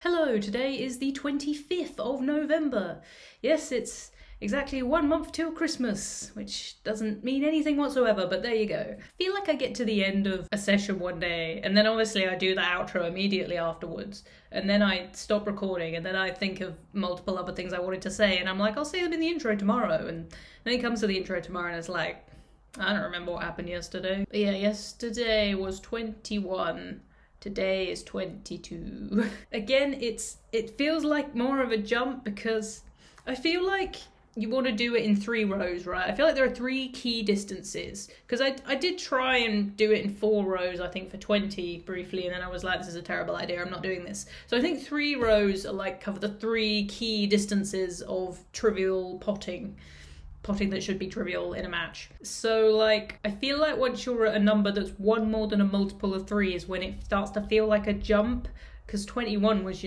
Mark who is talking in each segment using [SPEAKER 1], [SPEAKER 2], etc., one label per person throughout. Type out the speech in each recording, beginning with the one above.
[SPEAKER 1] Hello, today is the 25th of November. Yes, it's exactly 1 month till Christmas, which doesn't mean anything whatsoever, but there you go. I feel like I get to the end of a session one day, and then obviously I do the outro immediately afterwards, and then I stop recording, and then I think of multiple other things I wanted to say, and I'm like, I'll say them in the intro tomorrow, and then it comes to the intro tomorrow, and it's like, I don't remember what happened yesterday. But yeah, yesterday was 21. Today is 22. Again, it feels like more of a jump because I feel like you want to do it in 3 rows, right? I feel like there are 3 key distances because I did try and do it in 4 rows, I think for 20 briefly, and then I was like, this is a terrible idea, I'm not doing this. So I think 3 rows are like cover the 3 key distances of trivial potting that should be trivial in a match. So, like, I feel like once you're at a number that's one more than a multiple of 3 is when it starts to feel like a jump, because 21 was,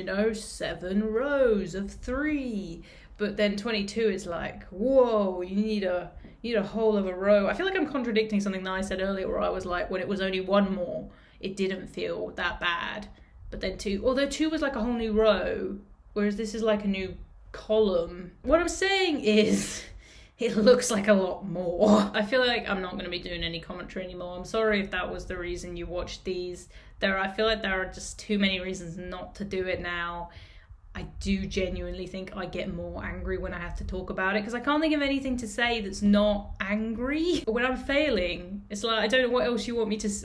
[SPEAKER 1] 7 rows of 3. But then 22 is like, whoa, you need a whole of a row. I feel like I'm contradicting something that I said earlier where I was like, when it was only one more, it didn't feel that bad. But then 2, although 2 was like a whole new row, whereas this is like a new column. What I'm saying is it looks like a lot more. I feel like I'm not going to be doing any commentary anymore. I'm sorry if that was the reason you watched these. I feel like there are just too many reasons not to do it now. I do genuinely think I get more angry when I have to talk about it because I can't think of anything to say that's not angry. When I'm failing, it's like I don't know what else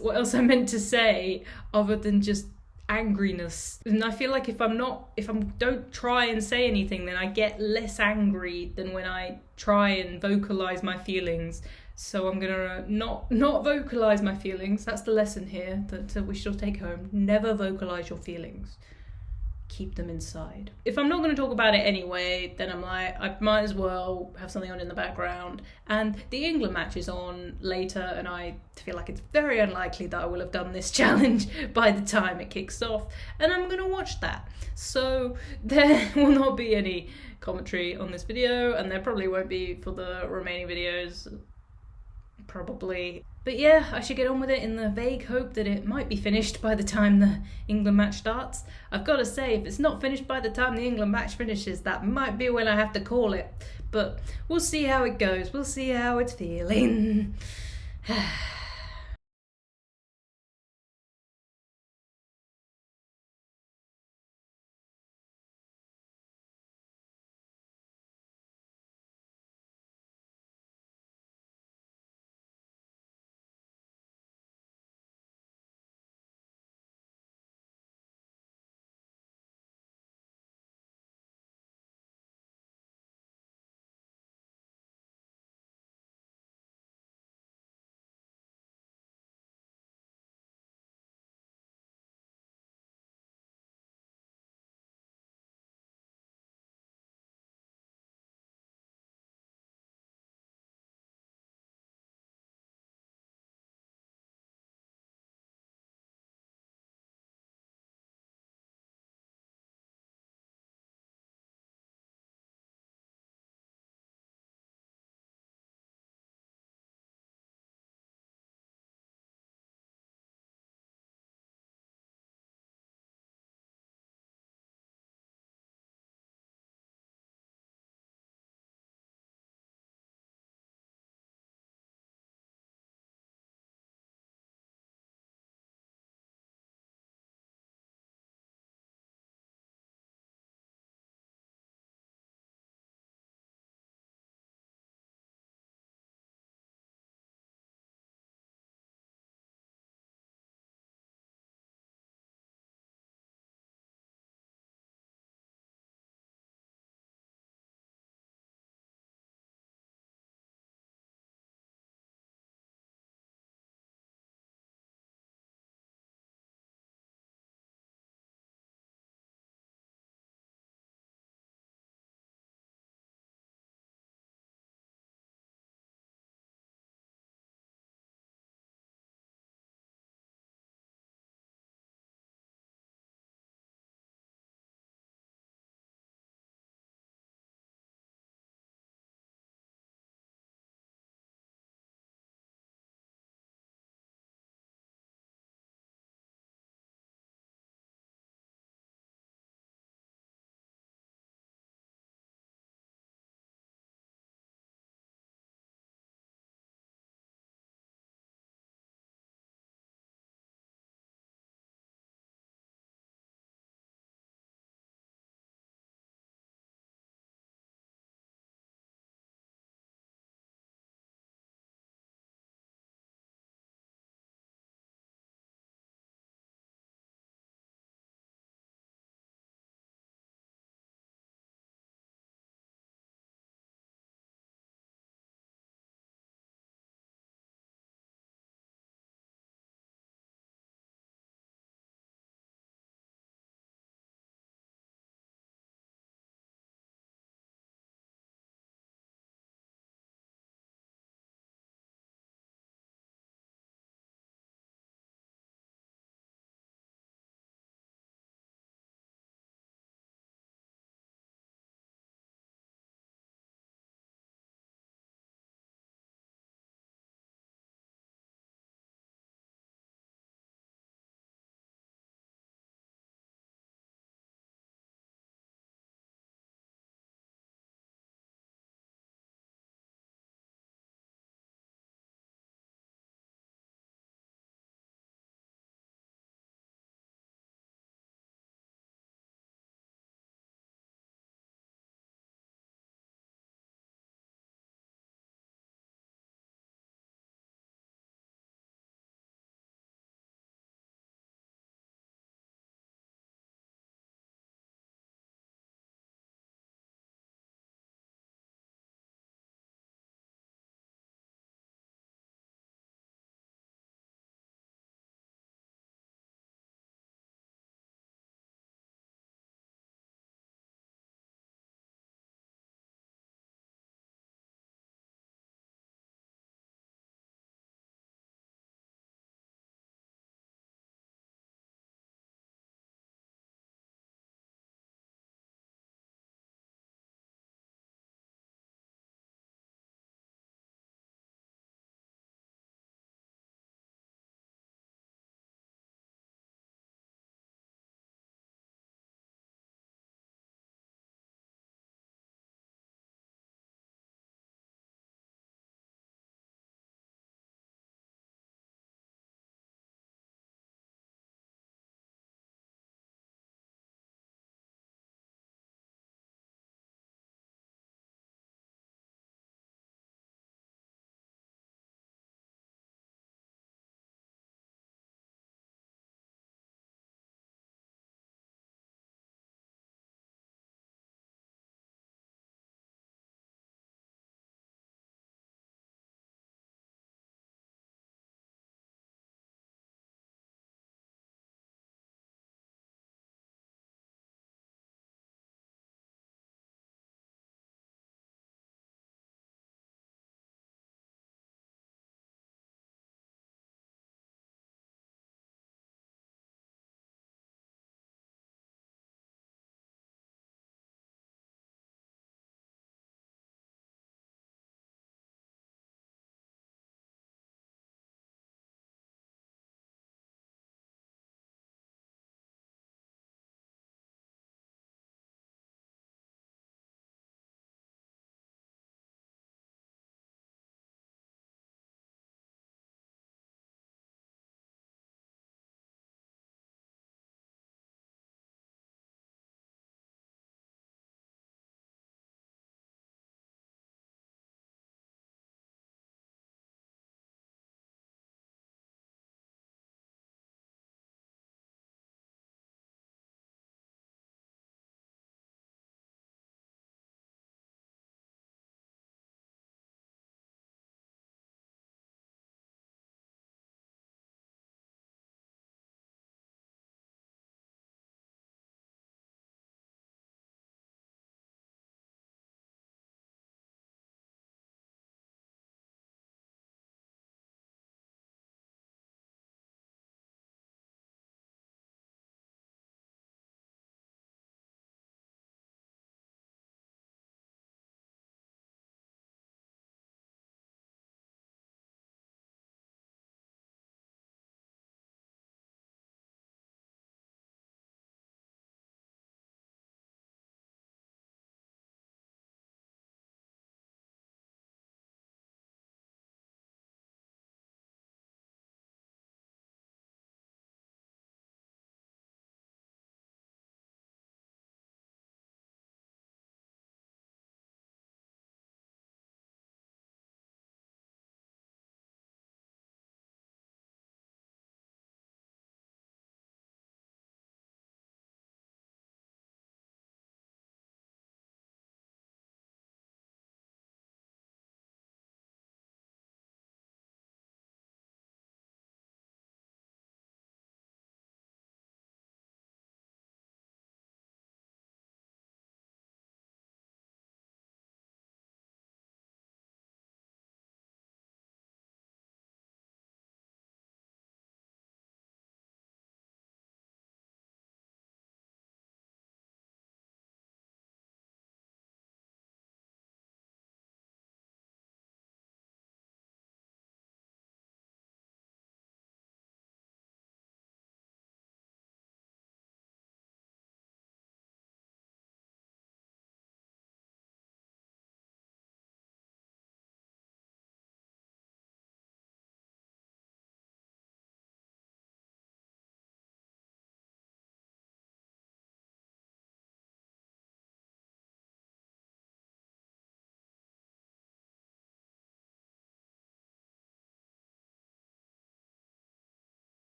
[SPEAKER 1] what else I'm meant to say other than just angriness. And I feel like if I don't try and say anything, then I get less angry than when I try and vocalize my feelings. So I'm gonna not vocalize my feelings. That's the lesson here that we should take home. Never vocalize your feelings. Keep them inside. If I'm not going to talk about it anyway, then I'm like, I might as well have something on in the background. And the England match is on later, and I feel like it's very unlikely that I will have done this challenge by the time it kicks off, and I'm going to watch that. So there will not be any commentary on this video, and there probably won't be for the remaining videos. Probably. But yeah, I should get on with it in the vague hope that it might be finished by the time the England match starts. I've got to say, if it's not finished by the time the England match finishes, that might be when I have to call it. But we'll see how it goes. We'll see how it's feeling.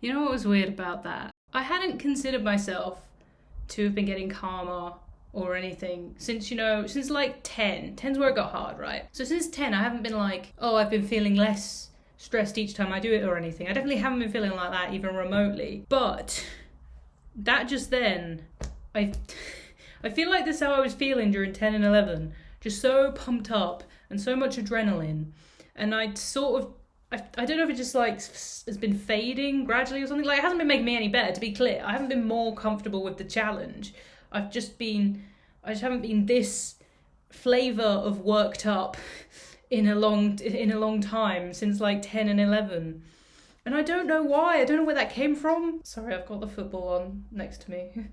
[SPEAKER 1] You know what was weird about that? I hadn't considered myself to have been getting calmer or anything since, since like 10. 10's where it got hard, right? So since 10, I haven't been like, oh, I've been feeling less stressed each time I do it or anything. I definitely haven't been feeling like that even remotely. But that just then, I feel like this is how I was feeling during 10 and 11. Just so pumped up and so much adrenaline. And I don't know if it just like has been fading gradually or something. Like, it hasn't been making me any better, to be clear. I haven't been more comfortable with the challenge. I just haven't been this flavour of worked up in a long time since like 10 and 11. And I don't know why. I don't know where that came from. Sorry, I've got the football on next to me.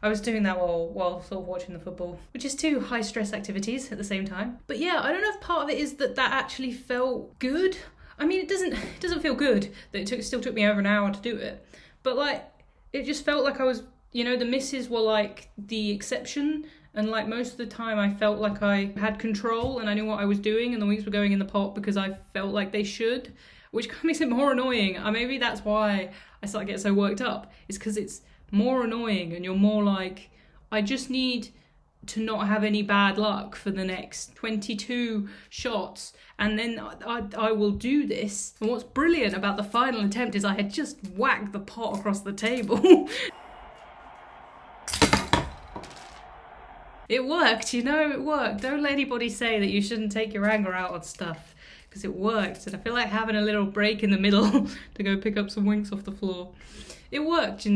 [SPEAKER 1] I was doing that while sort of watching the football, which is two high stress activities at the same time. But yeah, I don't know if part of it is that actually felt good. I mean, it doesn't feel good that it still took me over an hour to do it. But like, it just felt like I was, the misses were like the exception. And like most of the time I felt like I had control and I knew what I was doing and the weeks were going in the pot because I felt like they should, which kind of makes it more annoying. Maybe that's why I started getting so worked up. It's because it's more annoying and you're more like, I just need to not have any bad luck for the next 22 shots and then I will do this. And what's brilliant about the final attempt is I had just whacked the pot across the table. It worked, it worked. Don't let anybody say that you shouldn't take your anger out on stuff, because it worked. And I feel like having a little break in the middle to go pick up some winks off the floor. It worked,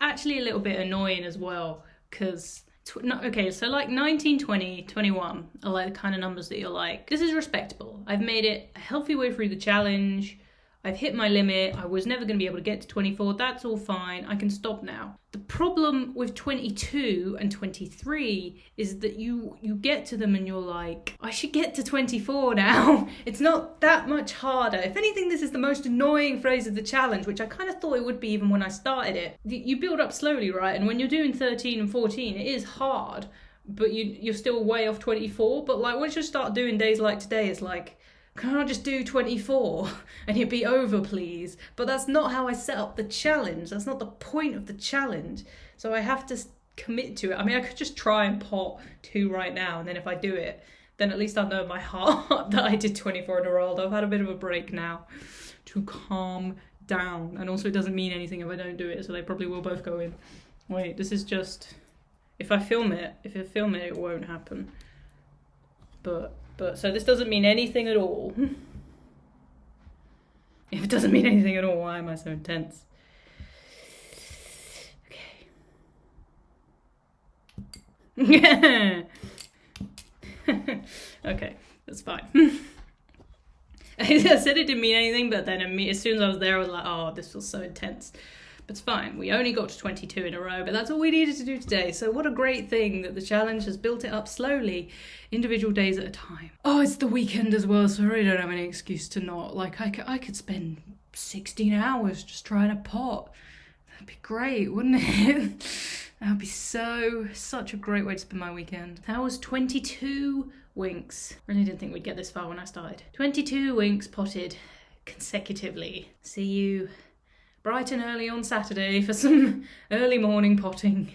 [SPEAKER 1] Actually a little bit annoying as well, because okay, so like 19, 20, 21 are like the kind of numbers that you're like, this is respectable. I've made it a healthy way through the challenge. I've hit my limit. I was never going to be able to get to 24. That's all fine. I can stop now. The problem with 22 and 23 is that you get to them and you're like, I should get to 24 now. It's not that much harder. If anything, this is the most annoying phase of the challenge, which I kind of thought it would be even when I started it. You build up slowly, right? And when you're doing 13 and 14, it is hard, but you're still way off 24. But like once you start doing days like today, it's like, can I just do 24 and it be over, please? But that's not how I set up the challenge. That's not the point of the challenge. So I have to commit to it. I mean, I could just try and pot 2 right now, and then if I do it, then at least I'll know in my heart that I did 24 in a row. I've had a bit of a break now to calm down. And also it doesn't mean anything if I don't do it, so they probably will both go in. Wait, this is just... If I film it, it won't happen. But so this doesn't mean anything at all. If it doesn't mean anything at all, why am I so intense? Okay. Okay, that's fine. I said it didn't mean anything, but then as soon as I was there, I was like, oh, this feels so intense. But it's fine. We only got to 22 in a row, but that's all we needed to do today. So what a great thing that the challenge has built it up slowly, individual days at a time. Oh, it's the weekend as well, so I really don't have any excuse to not. Like, I could spend 16 hours just trying a pot. That'd be great, wouldn't it? That would be such a great way to spend my weekend. That was 22 winks. Really didn't think we'd get this far when I started. 22 winks potted consecutively. See you bright and early on Saturday for some early morning potting.